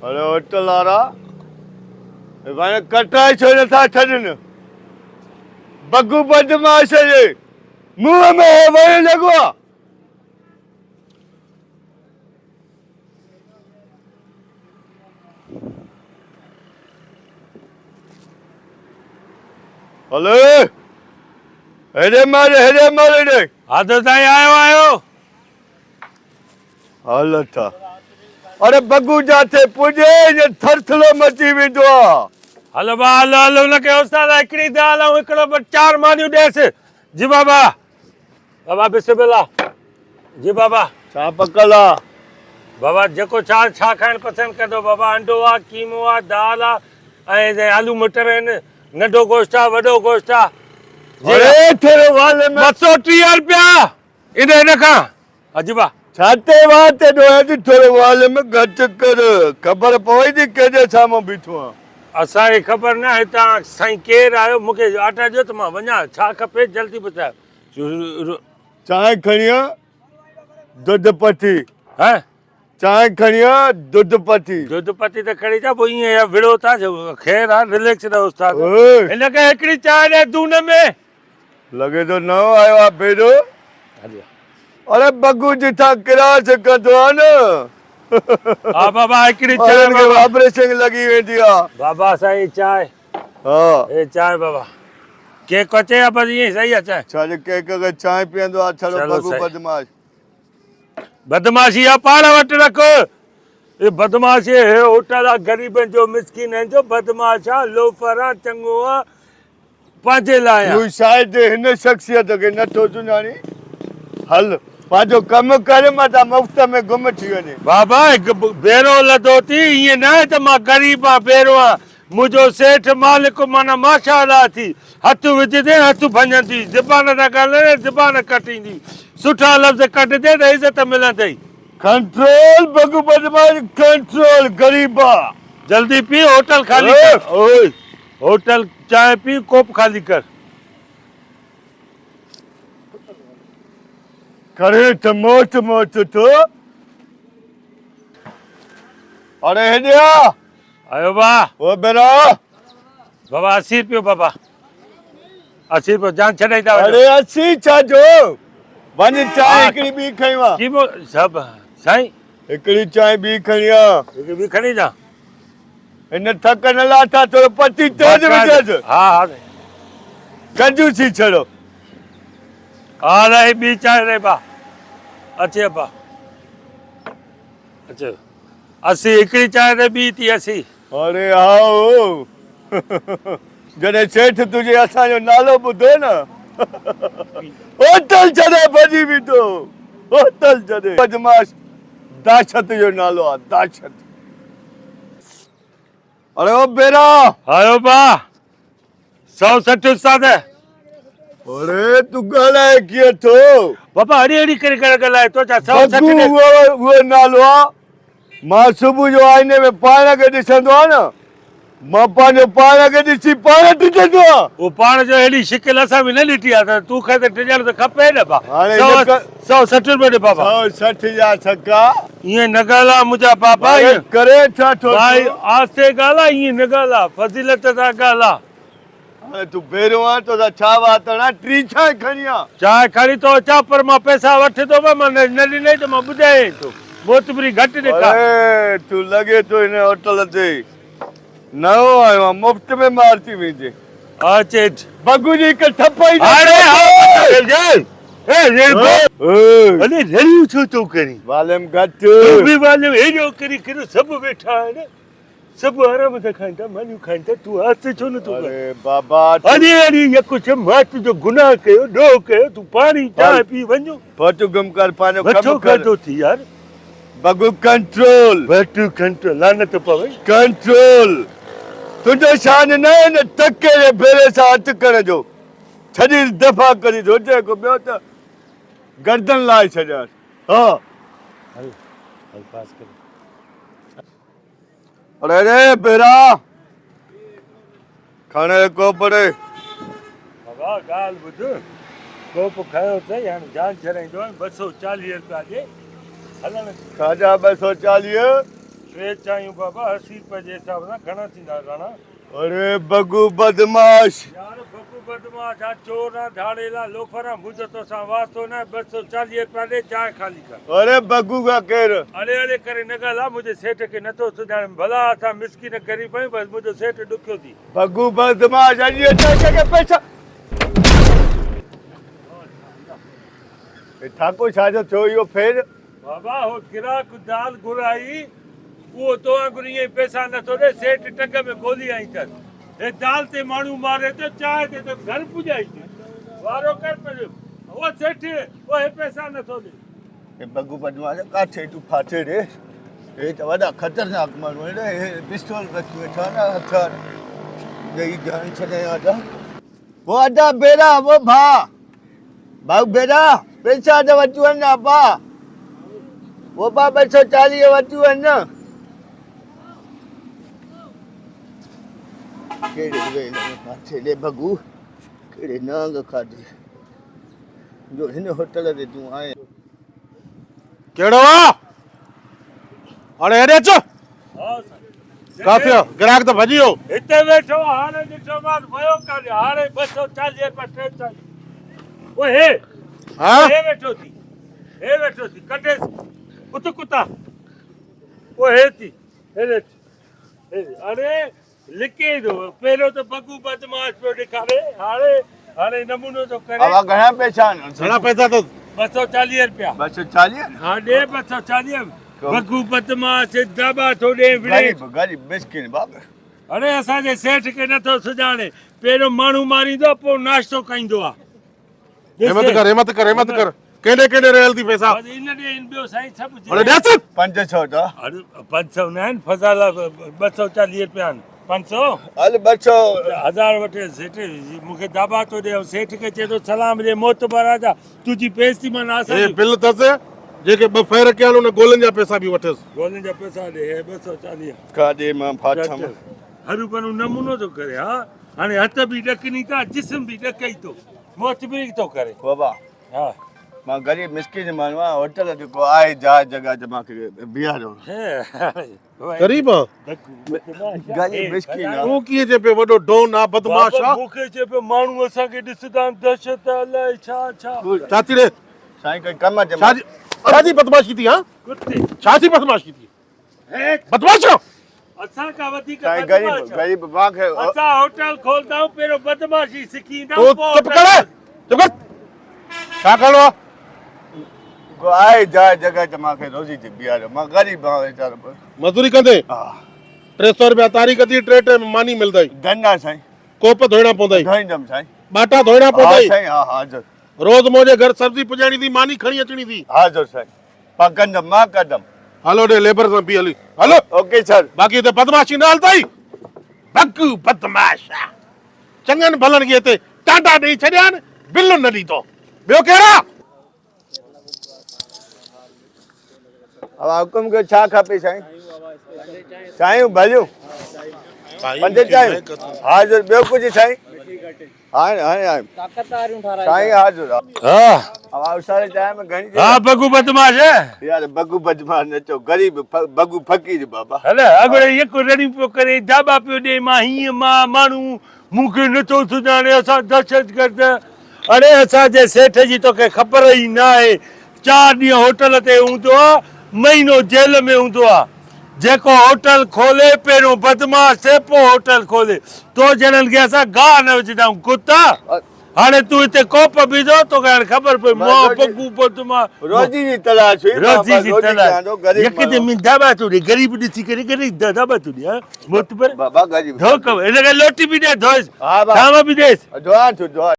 अरे होटल वारा भाई कटाई छोड़े था छड़न बग्गू बदमाश है ये मुंह में है वही लगवा हेलो हेरे मारे रे आदो ताई आयो हाल था अरे बग्गू जाते पुजे ये थरथलो मची वेंदो आ हलो बा हलो उनके उस्ताद हिकिड़ी दाल ऐं हिकिड़ो चार मानियूं ॾेसि जी बाबा बाबा बिस्मिल्लाह जी बाबा छा पकल आ बाबा जेको छा खाइण पसंदि कंदो बाबा अंडो आहे कीमो आहे दाल आहे ऐं आलू मटर आहिनि नंढो गोश्त आहे वॾो गोश्त आहे अरे थोड़े वाले में 230 रुपया इन खां अजीबा छाते वाते दोए थोड़े वाले में घट कर खबर पवई थी केजे साम्हूं बीठो आ असांखे ख़बर न आहे तव्हां साईं केरु आहियो मूंखे ऑर्डर ॾियो त मां वञा छा खपे जल्दी ॿुधायो चांहि खणी आ दूध पती हैं चांहि खणी आ दूध पती दूध पती त खणी अचा पोइ ईअं विड़ो था ख़ैर आहे रिलैक्स रहो उस्ताद ओए हिनखे हिकिड़ी चांहि ॾे दून में लगे तो नओं आयो आ भेड़ो अरे बग्गू जिथा क्रास कंदो आ न हा बाबा हिकिड़ी चांहि बाबा ऑपरेशन लगी वेंदी आ बाबा साईं चांहि हाँ ए चांहि बाबा केक अचे या बस ईअं सही आहे चांहि छाजे केक के चांहि पीअंदो आ छड़ो चलो बग्गू सही। बदमाश बदमाशी आहे पाण वटि रखो ये बदमाशी है होटल आहे ग़रीबनि जो मिसकिननि जो बदमाश आहे लोफर आहे चङो आहे पंहिंजे लाइ आहे तू शायद हिन शख्सियत के नथो सुञाणी हल पंहिंजो कमु करे मां ता मुफ़्त में गुम थी वञे बाबा हिकु भेरो लधो थी ईअं न आहे त मां ग़रीब आहियां भेरो आहियां मुंहिंजो सेठ मालिक माना माशाअल्लाह थी हथु विझंदे हथु भञंदी ज़बान सां ॻाल्हाए ज़बान कटींदी सुठा लफ़्ज़ कढंदे त इज़त मिलंदई कंट्रोल बग्गू बदमाश कंट्रोल गरीबा जल्दी पी होटल खाली कर ओए होटल चाय पी कोप खाली कर करे त मोच तो अरे हेडिया आयो बा ओ बेरा बाबा 80 रुपयो बाबा 80 रुपयो जान छॾाई था अरे 80 छाजो वञ चांहि हिकिड़ी ॿी खणी वा की सभु साईं हिकिड़ी चांहि ॿी खणी आ हिकु बि खणी जा हिन थक न लाथा थोरो पती तेज विझसि हा हा कंजूसी छड़ो हा रे ॿी चांहि रे बा अचे बा अचे 80 हिकिड़ी चांहि ते ॿी थी 80 अरे आओ जॾहिं सेठ तुंहिंजे असांजो नालो ॿुधो न होटल छॾे भॼी बीठो होटल छॾे बदमाश दाशत जो नालो आहे दाशत अरे ओ बेरा आयो बा 160 उस्ताद अरे तू ॻाल्हाए कीअं थो बाबा हरी हरी करे ॻाल्हाए तो छा बग्गू 160 उहो नालो आहे मां सुबुह जो आईने में पाण खे ॾिसंदो आहे न मां पंहिंजो पाण खे ॾिसी पाण टिजंदो आहे वो पाण जो हेॾी शिकिल असां बि न ॾिठी आहे त तूं खे त टिजण त खपे न बा हाणे 160 रुपए ॾे बाबा 160 जा छक्का ईअं न ॻाल्हाए मुंहिंजा पापा ईअं करे छा थो भाई आस्ते ॻाल्हाए ईअं न ॻाल्हाए फज़ीलत सां ॻाल्हाए हाणे तूं बेरो आहे तो छा बात आहे टी छा खणी आ चांहि खणी थो अचां पर मां पैसा वठी थो मां न ॾिनई त मां ॿुधाए थो मोतबरी घटि ॾेखार अरे तू लगे तो हिन होटल ते नओं आयो आहे मुफ़्त में मार थी वेंदे अचे बग्गू जी हिकु थप्पड़ अरे अरे रहियूं छो थो करी वालम घटि तूं बि वालियो हेॾो करी करे सभु वेठा आहिनि सभु आराम सां खाइनि था मानियूं खाइनि था तूं आस्ते छो नथो अरे बाबा अरे अरे ये कुछ मात जो गुनाह कयो ॾोह कयो तूं पाणी चांहि पी वञो फटू गुम कर पंहिंजो वठो कमु कर खाधो थी यार बग्गू कंट्रोल वठो कंट्रोल लानत पवे कंट्रोल तुंहिंजो शान न आहे न तके जे भेरे सां हथु करण जो छॾी दफ़ा करी सोचे को ॿियो त गर्दन लाए छॾियां हा हल हल पास कर अरे रे बेरा खाने को पड़े बाबा ॻाल्हि ॿुध कोप खयो अथई हाणे जान छॾाईंदो 240 रुपया ॾे हलण साढा 240 टे चायूं बाबा 80 रुपए जे हिसाब सां घणा थींदा राणा? अरे बगू बदमाश यार बकू बदमाश आ चोर आ धाड़ेला लोफरा मुझे तो सा वास्तो ना 240 रुपया दे चाय खाली कर। अरे बगू का केर अरे अरे करे न ॻाल्हि मुझे सेठ के नथो सुञाणे भला असां मिसकिन गरीब आहियूं बस मुझो सेठ ॾुखियो थी। बगू बदमाश अॼु अचे के पैसा ठाकुर छाजो थियो इहो फेर बाबा हो गिराक दाल घुराई वो तो वांगुरु ईअं पैसा नथो ॾे सेठ टंग में गोली आई अथसि हे दाल ते माण्हू मारे थो चांहि ते त घर पुॼाई थी वारो कर पियो उहो सेठ उहो हे पैसा नथो ॾे। हे बगू बदमाश काथे तूं फाथे रे हे त वॾा ख़तरनाक माण्हू आहिनि हे पिस्तौल रखी वेठा न हथियार ॾेई जान छॾे अदा वो अदा बेड़ा वो भाउ बेड़ा पैसा त वठियूं आहिनि न पा वो पा 240 वठियूं आहिनि न कहिड़े वेले में काथे ॾे बगू कहिड़े नांग खाधी जो हिन होटल ते तूं आए कहिड़ो आहे हाणे हेॾे अचो हा साईं का थियो ग्राहक त भॼी वियो हिते वेठो हाणे ॾिठो मां वियो काॾे हाणे 240 रुपया टे चालीह ओ हे हा हे वेठो थी कटेसि उत कुता ओ हे थी हेॾे अरे लिके दो पहिरियों त बगू बदमाश पियो ॾेखारे हाणे नमूनो थो करे अब घणा पैसा आहिनि घणा पैसा अथसि 240 रुपया 240 हा ॾे 240 बगू बदमाश दाबा थो ॾे विड़े गरीब मिस्किन बाबा अरे असांजे सेठ खे नथो सुञाणे पहिरियों माण्हू मारींदो पोइ नाश्तो खाईंदो आहे हिम्मत कर केॾे रहियल थी पैसा इन ॾे इन ॿियो साईं सभु हाणे ॾियसि 500 त अरे 500 न आहिनि फज़ाला 240 रुपया आहिनि 500 हल 200 1000 वठे सेठ मूंखे दाबा थो ॾे सेठ खे चए थो सलाम ॾे मोतबर राजा तुंहिंजी बेइज़ती मां हे नासां बिल अथसि जेके ॿ फेर कया आहिनि उन गोलनि जा पैसा बि वठियसि गोलनि जा पैसा ॾे हे 240 काॾे मां फाठम हरू भरू नमूनो थो करे हा हाणे हथ बि ॾकनी था जिस्म बि ॾकई थो मोतबरी थो करे बाबा हा मां गरीब मिस्किन माण्हू आहियां होटल ते को आहे जॻह ते मूंखे बीहारियो ग़रीब गरीब मिस्किन आहे तूं कीअं चए पियो वॾो डोन आहे बदमाश आहे मूंखे चए पियो माण्हू असांखे ॾिसंदा दहशत अलाए छा चाची रे साईं कोई कम अचे छाजी बदमाशी थी हा कुत्ते छाजी बदमाशी थी हे बदमाश आहियो? असां खां वधीक साईं बदमाश आहियो। गरीब मूंखे असां होटल खोलंदा आहियूं पहिरियों बदमाशी सिखींदा तूं चुप कर छा करिणो आहे को आहे जॻह ते मूंखे रोज़ी ते बीहारियो मां गरीब आहियां वीचारो मज़दूरी कंदे हा 300 रुपया तारीख़ थी टे टाइम मानी मिलंदई धन्ना साईं कोप धोइणा पवंदई धोईंदमि साईं बाटा धोइणा हा पवंदई साईं हा हाज़ुर रोज़ मुंहिंजे घर सब्जी पुॼाइणी थी मानी खणी अचणी थी हाज़ुर साईं मां कंदमि मां कंदमि हलो ॾे लेबर सां बि हली हलो ओके सर बाक़ी हिते बदमाशी न हलंदई बगू बदमाश चङनि भलनि खे हिते टाटा ॾेई छॾिया आहिनि बिल न ॾींदो ॿियो कहिड़ा अब हुकुम कयो छा खपे साईं चायूं भलियूं 5 चायूं हाज़ुर ॿियो कुझु साईं हाणे साईं हाज़ुर हा अब सारे चाय में घणी हा बगू बदमाश है यार बगू बदमाश न चओ गरीब बगू फ़क़ीर बाबा हले अगड़े यको रड़ी पियो करे दाबा पियो ॾे मां हीअं मां माण्हू मूंखे नथो सुञाणे असां दहशतगर्द अरे असांजे सेठ जी तोखे ख़बर ई न आहे 4 ॾींहं होटल ते हूंदो आहे महीनो जेल में हूंदो आहे जेको होटल खोले पहिरियों बदमाश थिए पोइ होटल खोले तो ॼणनि खे असां गाह न विझंदा आहियूं कुता हाणे तूं हिते कोप विझो तोखे हाणे ख़बर पई मां बगू बदमाश रोज़ी जी तलाश हुई रोज़ी जी तलाश यके में दाबा तू ॾे गरीब ॾिसी करे गरीब दाबा तू ॾे मोतबर बाबा गरीब धो हिनखे लोटी बि ॾे धोइसि हा शाम बि ॾेसि दुआ